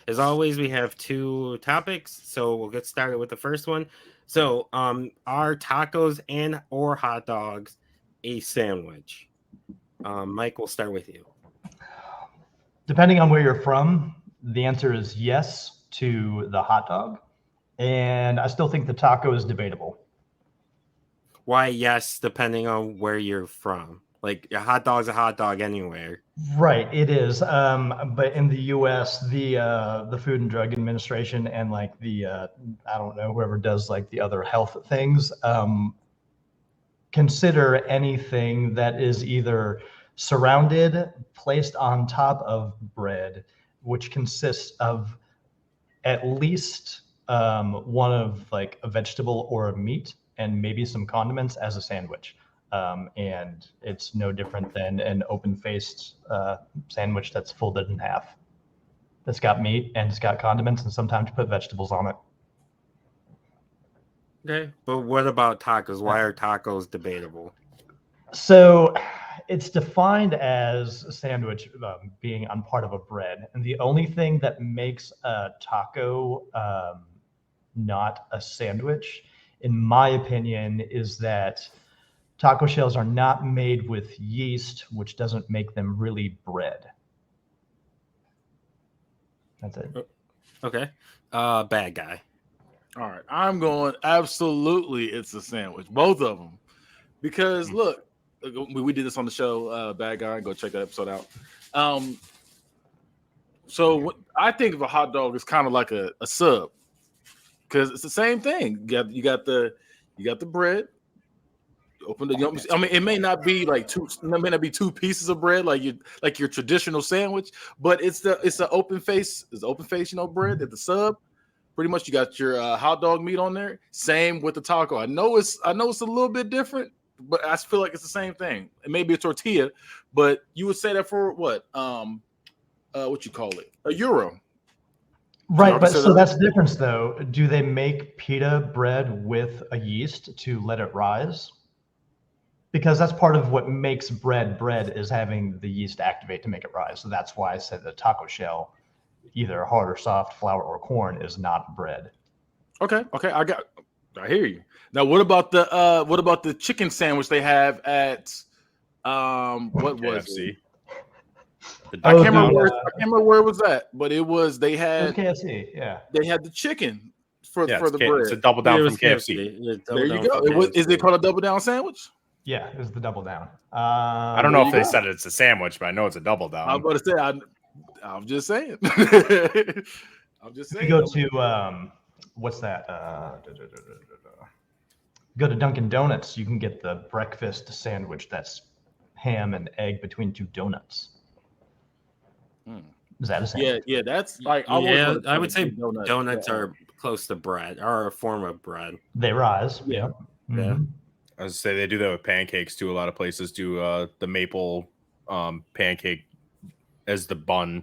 as always, we have 2 topics, so we'll get started with the first one. So, are tacos and or hot dogs a sandwich? Mike, we'll start with you. Depending on where you're from, the answer is yes to the hot dog. And I still think the taco is debatable. Why yes, depending on where you're from. Like a hot dog's a hot dog anywhere. Right, it is. But in the U.S., the Food and Drug Administration and like the I don't know, whoever does like the other health things, consider anything that is either surrounded, placed on top of bread, which consists of at least one of like a vegetable or a meat and maybe some condiments as a sandwich. And it's no different than an open-faced sandwich that's folded in half. That's got meat and it's got condiments and sometimes you put vegetables on it. Okay, but what about tacos? Why are tacos debatable? So it's defined as a sandwich being on part of a bread. And the only thing that makes a taco not a sandwich, in my opinion, is that taco shells are not made with yeast, which doesn't make them really bread. That's it. Okay. Bad guy. All right, I'm going absolutely it's a sandwich, both of them. Because look, we did this on the show, Bad Guy, go check that episode out. So I think of a hot dog as kind of like a sub. Because it's the same thing. You got the bread. Open the. I mean, it may not be like two pieces of bread like your traditional sandwich, but it's the open face. It's open face, bread at the sub. Pretty much, you got your hot dog meat on there. Same with the taco. I know it's a little bit different, but I feel like it's the same thing. It may be a tortilla, but you would say that for what? What you call it? A euro. Right, but so that's the difference, though. Do they make pita bread with a yeast to let it rise? Because that's part of what makes bread is having the yeast activate to make it rise. So that's why I said the taco shell, either hard or soft, flour or corn, is not bread. Okay, I hear you. Now, what about the chicken sandwich they have at what was it? I can't remember where it was at, but it was KFC. Yeah, they had the chicken for the bread. It's a double down from KFC. There you go. Is it called a double down sandwich? Yeah, it was the double down. I don't know if they said it's a sandwich, but I know it's a double down. I'm going to say I'm just saying. If you go to what's that? Go to Dunkin' Donuts. You can get the breakfast sandwich that's ham and egg between 2 donuts. Is that a sandwich? Yeah, that's like I would say donuts are close to bread, or a form of bread. They rise. Yeah. Mm-hmm. Yeah. I was say they do that with pancakes too. A lot of places do the maple pancake as the bun.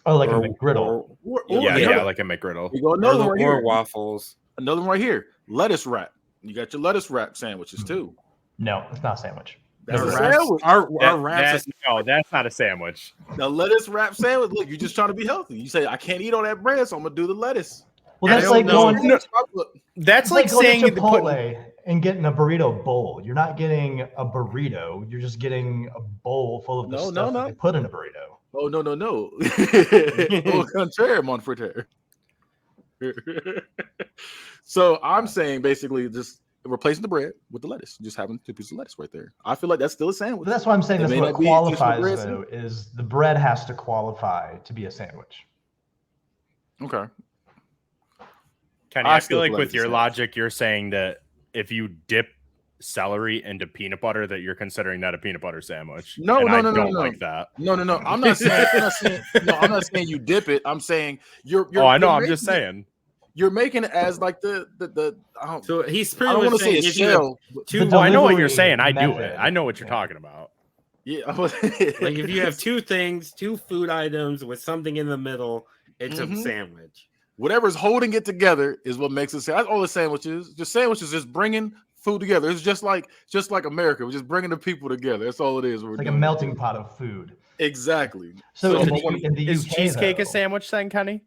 Oh, like a McGriddle. Yeah, like a McGriddle. You go another one right here. Waffles. Another one right here. Lettuce wrap. You got your lettuce wrap sandwiches too. No, it's not a sandwich. That's a sandwich. Our wraps. No, that's not a sandwich. The lettuce wrap sandwich. Look, you're just trying to be healthy. You say I can't eat all that bread, so I'm gonna do the lettuce. Well, that's like going. That's like saying to Chipotle and getting a burrito bowl. You're not getting a burrito. You're just getting a bowl full of the stuff that they put in a burrito. Oh no! Au contraire, mon frère. So I'm saying basically just replacing the bread with the lettuce, just having 2 pieces of lettuce right there. I feel like that's still a sandwich. But that's why I'm saying that's what qualifies though, is the bread has to qualify to be a sandwich. Okay. Kenny, I feel like with your logic, you're saying that if you dip celery into peanut butter, that you're considering that a peanut butter sandwich. No, I don't like that. No. I'm not saying you dip it. I'm saying you're. I know. I'm just saying. You're making it as like the. So he's pretty I don't much want to say a shell. I know what you're saying. I do it. I know what you're talking about. Yeah. Like if you have 2 things, 2 food items with something in the middle, it's a sandwich. Whatever's holding it together is what makes it sandwich. That's all the sandwiches. Just sandwiches, just bringing food together. It's just like America. We're just bringing the people together. That's all it is. It's like a melting pot of food. Exactly. So in the is UK, cheesecake a sandwich then, Kenny?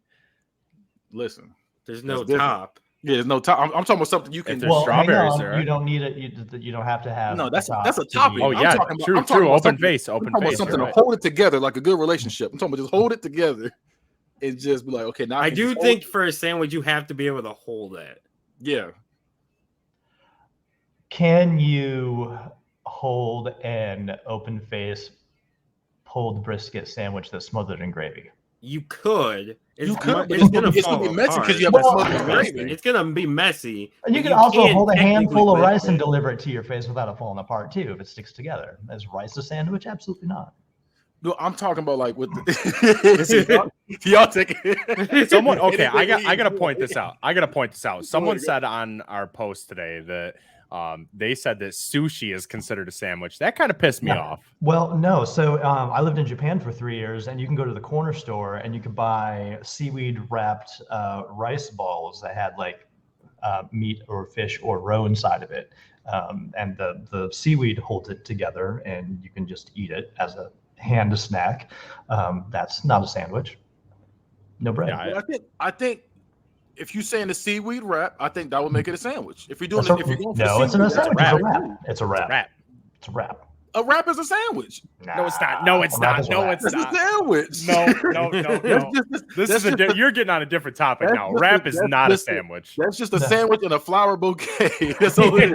Listen, There's no different. top. Yeah, there's no top. I'm talking about something you can. If there's Well, hang strawberries on. there. You don't need it. You don't have to have. No, that's the a to topic. be- Oh, yeah, I'm talking true. about Open something- face. I'm Open talking about face. something you're to right. hold it together like a good relationship. I'm talking about just hold it together and just be like, okay, now I can do just hold think it. for a sandwich you have to be able to hold it. Yeah. Can you hold an open face pulled brisket sandwich that's smothered in gravy? You could. You could, but It's gonna it's fall gonna be messy apart. because you have Well, to smoke the gravy. It's gonna be messy. And you but can also can't hold a technically handful of lift rice and it. deliver it to your face without it falling apart too. If it sticks together, is rice a sandwich? Absolutely not. No, I'm talking about like with the y'all take it. Someone okay, I Anything gotta you point do. this out. I gotta point this out. Someone ahead, go. said on our post today that they said that sushi is considered a sandwich. That kind of pissed me Yeah. off. Well, no. So I lived in Japan for 3 years, and you can go to the corner store and you can buy seaweed wrapped rice balls that had like meat or fish or roe inside of it, and the seaweed holds it together, and you can just eat it as a hand snack. That's not a sandwich. No bread. Yeah, But I think if you're saying the seaweed wrap, I think that would make it a sandwich. If you're doing That's it, if a- you're going for no, it's not a seaweed, sandwich. that's It's a wrap. wrap. It's a wrap. Rap. It's a wrap. A wrap is a sandwich. No, it's not. No, it's A wrap not. is a No, wrap. it's That's not. a sandwich. No. This is you're getting on a different topic That's now. just Wrap a- is that's not a just a- sandwich. That's just a No. sandwich and a flower bouquet. That's all it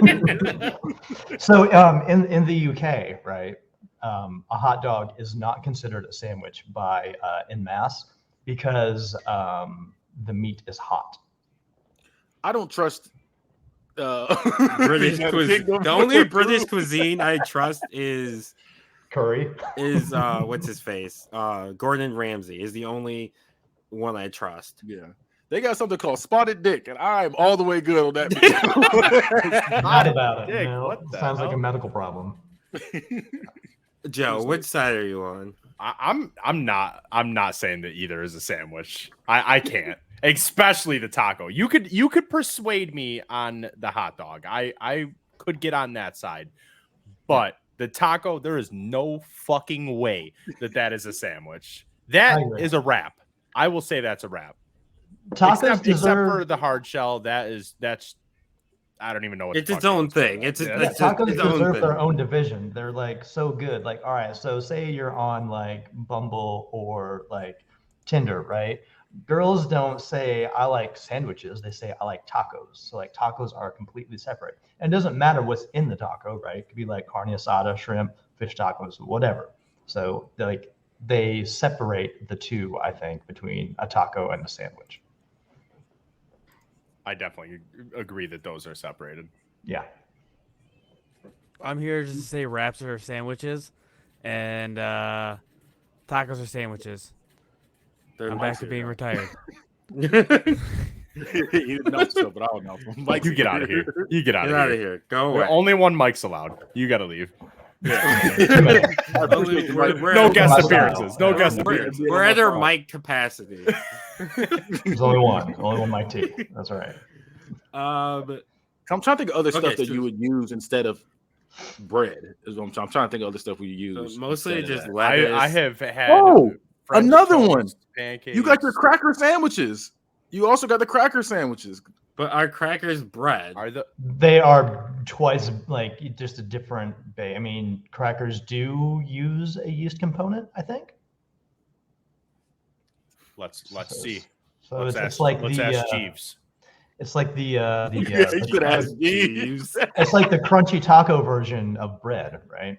is. So in the UK, right, a hot dog is not considered a sandwich by en masse because the meat is hot. I don't trust British United cuisine. Kingdom The only food. British cuisine I trust is Curry. what's his face? Gordon Ramsay is the only one I trust. Yeah. They got something called spotted dick, and I'm all the way good on that. Not about it. Dick, No, what the sounds like a hell? medical problem. Joe, which side are you on? I'm not saying that either is a sandwich. I can't. Especially the taco. You could persuade me on the hot dog. I could get on that side. But the taco, there is no fucking way that is a sandwich. That I agree. is a wrap. I will say that's a wrap. Tacos Except for deserve. the hard shell, that's I don't even know what It's the its fuck own is for thing. that. It's Yeah. it's Tacos its own deserve thing. their own division. They're like so good. Like, all right, so say you're on like Bumble or like Tinder, right? Girls don't say I like sandwiches. They say I like tacos. So like tacos are completely separate. And it doesn't matter what's in the taco, right? It could be like carne asada, shrimp, fish tacos, whatever. So like they separate the two, I think, between a taco and a sandwich. I definitely agree that those are separated. Yeah. I'm here just to say wraps are sandwiches, and tacos are sandwiches. They're I'm back to being retired. He didn't know so, but I don't know. Mike, You get out of here. You get out Get of out here. of here. Go away. Only one mic's allowed. You got to leave. I appreciate you, Mike. No guest Style. appearances. No guest We're, appearances. we're at our mic capacity. There's only one Mike Tate. That's right. But I'm trying to think of other stuff Okay, that so- you would use instead of bread. Is what I'm trying to think of other stuff we use. mostly instead of just that. lettuce. I have had French another toast, one. pancakes. You got your cracker sandwiches. You also got the cracker sandwiches. But are crackers bread? Are the They are twice like just a different I mean, crackers do use a yeast component, I think. let's So- see. So Let's it's ask, like let's the ask Jeeves. it's like the Yeah, you could ask Jeeves. it's like the crunchy taco version of bread, right?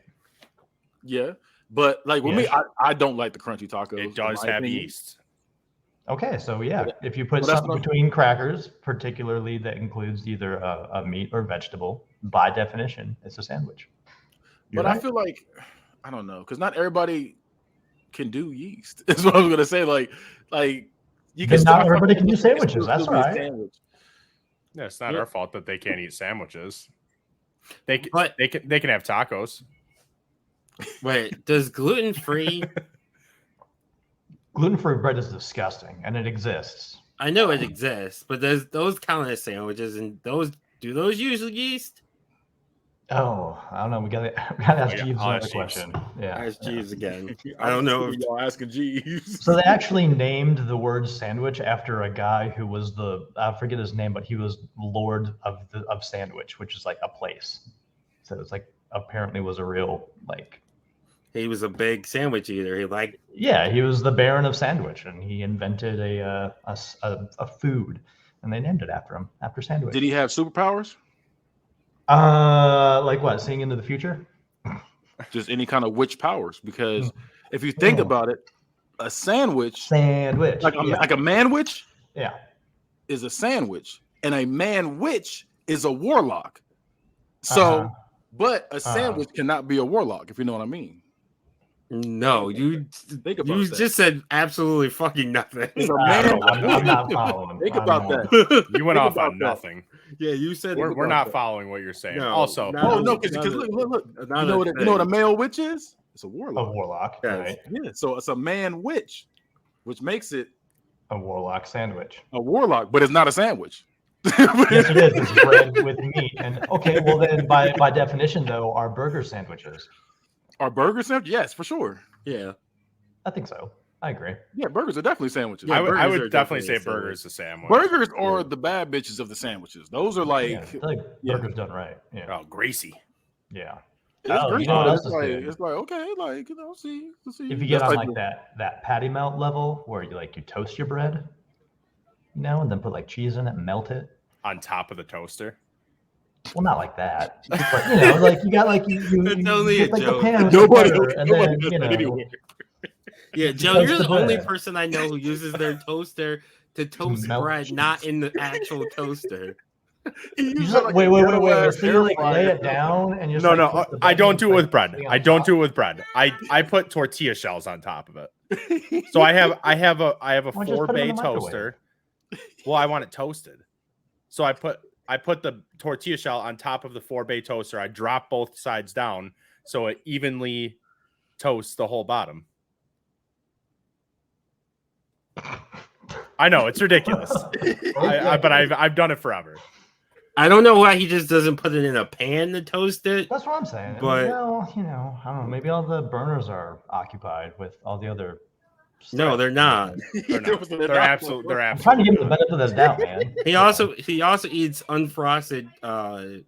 Yeah, but like with me, Yeah. I don't like the crunchy tacos. It does in my have opinion. yeast. Okay, so yeah, if you put Well, that's something not- between crackers, particularly that includes either a meat or vegetable, by definition, it's a sandwich. You're But I right. feel like I don't know because not everybody can do yeast. Is what I was gonna say. Like you Then can. not start everybody fucking can do with it, it's sandwiches, still that's be a all right. sandwich. Yeah, it's not Yeah. our fault that they can't eat sandwiches. They But- they can have tacos. Wait, does gluten-free? Gluten-free bread is disgusting, and it exists. I know it exists, but does those count as sandwiches? And do those use yeast? Oh, I don't know. We gotta ask yeah, Jeeves I'll another ask Jeeves. question. Yeah. Ask yeah. Jeeves again. I don't know. If, y'all asking Jeeves. So they actually named the word sandwich after a guy who was I forget his name, but he was Lord of Sandwich, which is like a place. So it's like apparently was a real like. he was a big sandwich eater. He liked. Yeah, he was the Baron of Sandwich, and he invented a food, and they named it after him, after Sandwich. Did he have superpowers? Like what? Seeing into the future? Just any kind of witch powers? Because if you think about it, a sandwich, Sandwich. like a man-witch, Yeah. is a sandwich, and a man-witch is a warlock. So, but a sandwich cannot be a warlock, if you know what I mean. No, you Think about you that. just said absolutely fucking nothing. It's a man. I'm not following. Think I'm about not. that. You went Think off about on that. nothing. Yeah, you said We're about not that. following what you're saying. No, Also, not Oh a- no, because not a- look. not You know a what a thing. male witch is? It's a A warlock. warlock, Yes. right? Yeah, so it's a man witch, which makes it A warlock sandwich. a warlock, but it's not a sandwich. Yes, it is. It's bread with meat. And okay, well then, by definition, though, are burger sandwiches? Are burgers sandwiches? Yes, for sure. Yeah. I think so. I agree. Yeah, burgers are definitely sandwiches. Yeah, I burgers would are definitely definitely say a burger is a sandwich. Burgers are Yeah. the bad bitches of the sandwiches. Those are like, Yeah, I feel like yeah. burgers done right. Yeah. Oh, Gracie. Yeah. it's Oh, great. you know what but else it's is like, good? it's like okay, like see. If you get That's on like that patty melt level where you toast your bread, and then put like cheese in it and melt it. On top of the toaster. Well, not like that, but like you got like you It's only get, a like joke. the pan with Nobody- the butter, and nobody then does that anyway. Yeah, Joe, toast you're the the only bread. person I know who uses their toaster to toast melt bread, cheese. not in the actual toaster. You just wait. So you like lay it down and you just No, put the I bread don't and do it with bread. something I on don't top? do it with bread. I put tortilla shells on top of it. So I have a Why don't you just 4 put it in bay the microwave? toaster. Well, I want it toasted. So I put the tortilla shell on top of the 4 bay toaster. I drop both sides down so it evenly toasts the whole bottom. I know it's ridiculous. But I've done it forever. I don't know why he just doesn't put it in a pan to toast it. That's what I'm saying. But- Well, I don't know. Maybe all the burners are occupied with all the other. No, stuff. they're not. They're not. They're absolutely. They're I'm trying to give him the absolutely. benefit of the doubt, man. He also eats unfrosted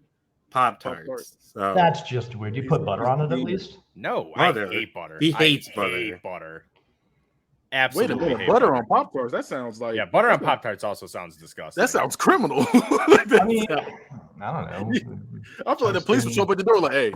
Pop Tarts. So That's just weird. You put butter on it at least. No, Butter. I hate butter. He hates I hate butter. Wait Absolutely. a minute, hate butter on Pop Tarts. That sounds like Yeah, butter on Pop Tarts also sounds disgusting. That sounds criminal. I mean, I don't know. I feel like the police will show up at the door like, "Hey,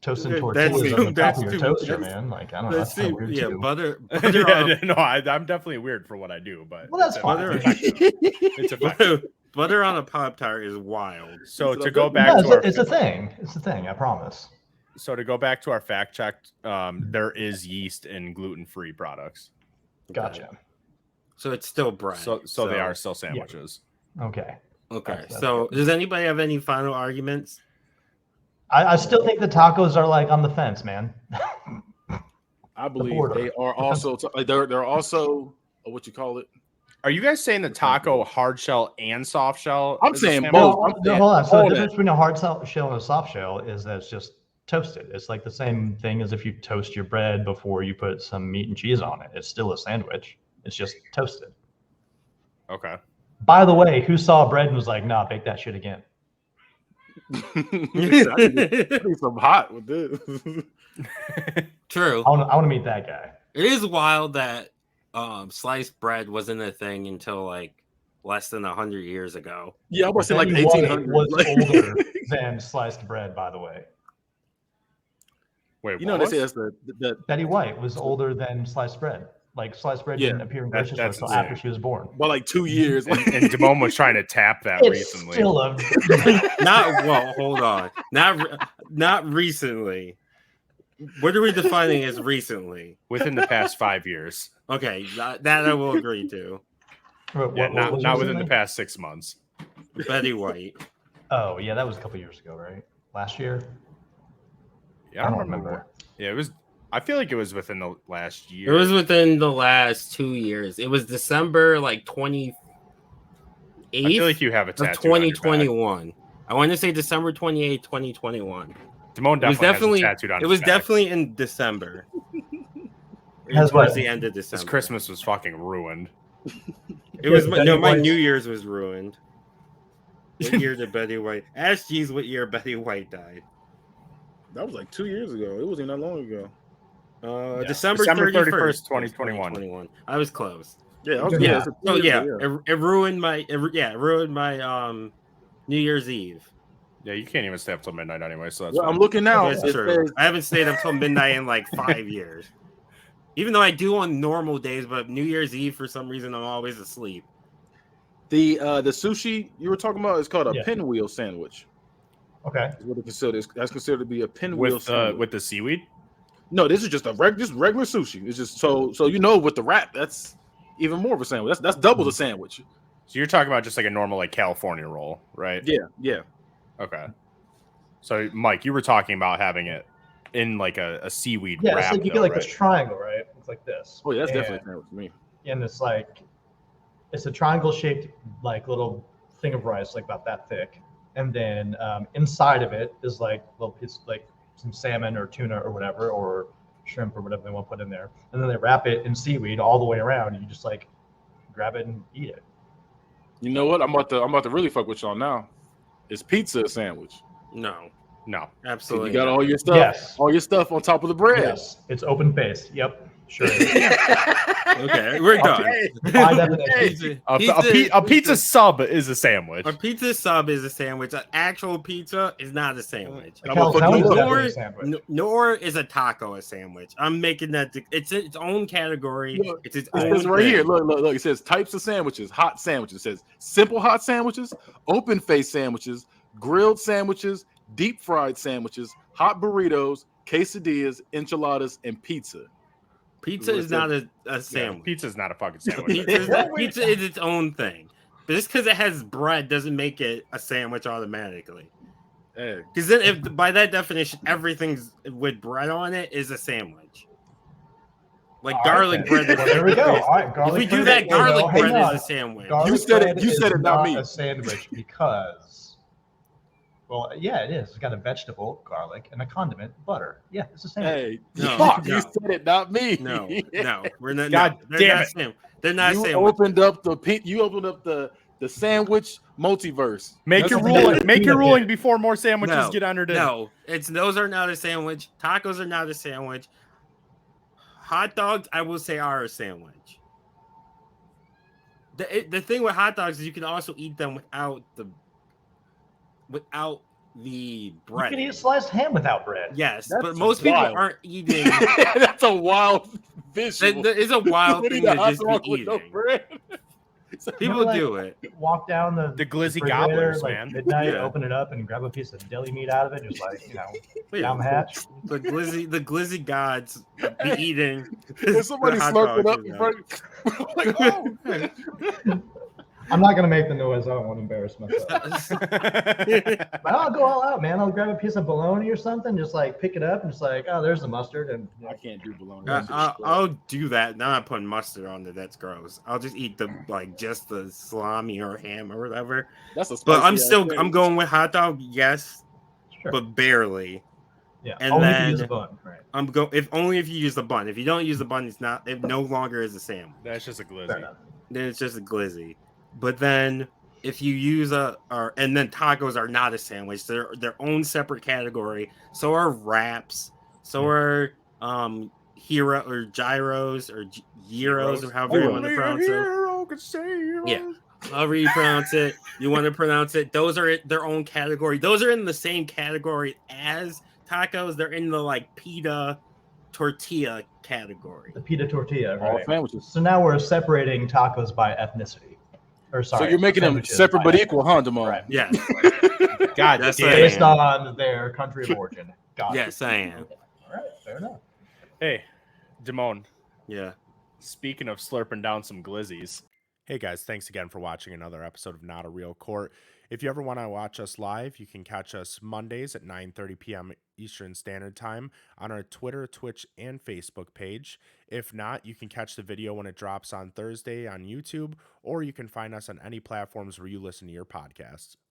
Toasting That's tortillas too- on the top that's of your too- toaster, that's- man. Like, I don't know. That's kind of weird yeah, too. butter yeah, no, I'm definitely weird for what I do, but Well, that's it's fine. effective. It's effective. butter on a Pop Tart is wild. So to go back No, to our it's a thing. It's a thing. I promise. so to go back to our fact check, there is yeast in gluten-free products. Gotcha. So it's still bread. So they are still sandwiches. Okay. Okay. That's So does anybody have any final arguments? I still think the tacos are like on the fence, man. I believe border. they are also like they're also what you call it." Are you guys saying the taco hard shell and soft shell? I'm is a saying sandwich? both. No, I'm saying hold on. So all the that. difference between a hard shell and a soft shell is that it's just toasted. It's like the same thing as if you toast your bread before you put some meat and cheese on it. It's still a sandwich. It's just toasted. Okay. By the way, who saw bread and was like, "Nah, bake that shit again"? I need some hot with this. True. I want to meet that guy. It is wild that sliced bread wasn't a thing until like less than 100 years ago. Yeah, I was saying like Betty White 1800s. was Like, older than sliced bread, by the way. Wait, you know what they say was? that's the Betty White was older than sliced bread. Like sliced bread Yeah, didn't appear in that- grocery stores that's until after insane. she was born. by like 2 years. and Damone was trying to tap that It's recently. still a Not well, hold on. Not recently. What are we defining as recently? Within the past 5 years. Okay, that I will agree to. Yeah, not was within the recently? past 6 months. Betty White. Oh yeah, that was a couple years ago, right? Last year. Yeah, I don't remember. Yeah, it was. I feel like it was within the last It year. was within the last 2 years. It was December like 28th I feel like you have a of tattoo on your back. 2021. I want to say December 28th, 2021. Damone It was definitely definitely has it tattooed on it his was back. definitely in December. Has Towards what? the end of This December. Christmas was fucking ruined. It was Betty no, my White's- New Year's was ruined. What year did Betty White? Ask G's what year Betty White died. That was like 2 years ago. It wasn't that long ago. Yeah. December December 31st, 2021. I was close. Yeah, I was, Yeah. yeah. it's 2 So years yeah, ago, it ruined my New Year's Eve. Yeah, you can't even stay up till midnight anyway, so that's Well, fine. I'm looking now. That's It true. says I haven't stayed up till midnight in like 5 years. Even though I do on normal days, but New Year's Eve for some reason I'm always asleep. the sushi you were talking about is called a Yeah. pinwheel sandwich. Okay. Is what it considered. That's considered to be a pinwheel sandwich. With the seaweed. No, this is just just regular sushi. It's just so with the wrap, that's even more of a sandwich. That's double the sandwich. So you're talking about just like a normal like California roll, right? Yeah. Okay. So Mike, you were talking about having it in like a seaweed Yeah, wrap. it's like you though, get like right? this triangle, right? It's like this. Oh yeah, that's And- definitely a sandwich for me. And it's like, it's a triangle shaped like little thing of rice, like about that thick. And then inside of it is like little piece, like some salmon or tuna or whatever, or shrimp or whatever they want to put in there. And then they wrap it in seaweed all the way around. And you just like grab it and eat it. You know what? I'm about to really fuck with y'all now. Is pizza a sandwich? No, No. So absolutely. you got not. all your stuff, Yes. all your stuff on top of the bread. Yes, it's open faced. Yep, sure. Okay, we're done. By definition. Pizza, A pizza sub is a sandwich. A pizza sub is a sandwich. An actual pizza is not a sandwich. A calzone is Nor- definitely a sandwich. Nor is a taco a sandwich. I'm making that. It's its own category. Look, It's its It own says right thing. here. Look. It says types of sandwiches, hot sandwiches. It says simple hot sandwiches, open face sandwiches, grilled sandwiches, deep fried sandwiches, hot burritos, quesadillas, enchiladas, and pizza. Pizza is not a sandwich. Pizza's not a fucking sandwich. Pizza is its own thing. But just because it has bread doesn't make it a sandwich automatically. Hey, Because then, if by that definition, everything's with bread on it is a sandwich. Like All garlic right, bread. then. Well, there we go. All right, If garlic we do bread, that, there we go. garlic Hang bread on. is a sandwich. Garlic You said it- bread you is said it, not me. A sandwich because, well, yeah, it is. It's got a vegetable, garlic, and a condiment, butter. Yeah, it's a sandwich. hey, No, fuck, no. you said it, not me. No, we're not. God no, damn not it. They're not You sandwich. opened up the sandwich multiverse. Make That's your what- ruling. Make your Yeah. ruling before more sandwiches No, get entered in. No, those are not a sandwich. Tacos are not a sandwich. Hot dogs, I will say, are a sandwich. The thing with hot dogs is you can also eat them without the You bread. can eat sliced ham without bread. Yes, That's but most people wild. aren't eating. That's a wild visual. That is a wild thing to just be eating. People Like, do it. Walk down the glizzy refrigerator, gobblers, like, man. midnight, Yeah. open it up, and grab a piece of deli meat out of it, just like Yeah, down the hatch. the glizzy gods be eating. If somebody the hot slurping dogs, up you in know. front of like, oh. I'm not gonna make the noise. I don't want to embarrass myself. But I'll go all out, man. I'll grab a piece of bologna or something, just like pick it up and just like, oh, there's the mustard, and I can't do bologna. I'll do that. Now I'm putting mustard on it. That's gross. I'll just eat just the salami or ham or whatever. That's a But I'm spicy ass I'm going with hot dog, yes, sure. but barely. Yeah, and only if then- you use a bun, right? If you use the bun. If you don't use the bun, it no longer is a sandwich. That's just a Fair glizzy. enough. Then it's just a glizzy. But then if you use and then tacos are not a sandwich. They're their own separate category. So are wraps. So are hero or gyros or gyros or however you want to pronounce it. Yeah. However you pronounce it, you want to pronounce it. Those are their own category. Those are in the same category as tacos. They're in the pita tortilla category. The pita tortilla, All right? sandwiches. So now we're separating tacos by ethnicity. Or sorry, So you're making them sandwiches separate by but equal, huh, Jamal? Right. Yes. God That's damn. what Based am. on their country of origin. Got it. Yes, I am. All right, fair enough. Hey, Damone. Yeah. Speaking of slurping down some glizzies. Hey guys, thanks again for watching another episode of Not a Real Court. If you ever want to watch us live, you can catch us Mondays at 9:30 p.m. Eastern Standard Time on our Twitter, Twitch, and Facebook page. If not, you can catch the video when it drops on Thursday on YouTube, or you can find us on any platforms where you listen to your podcasts.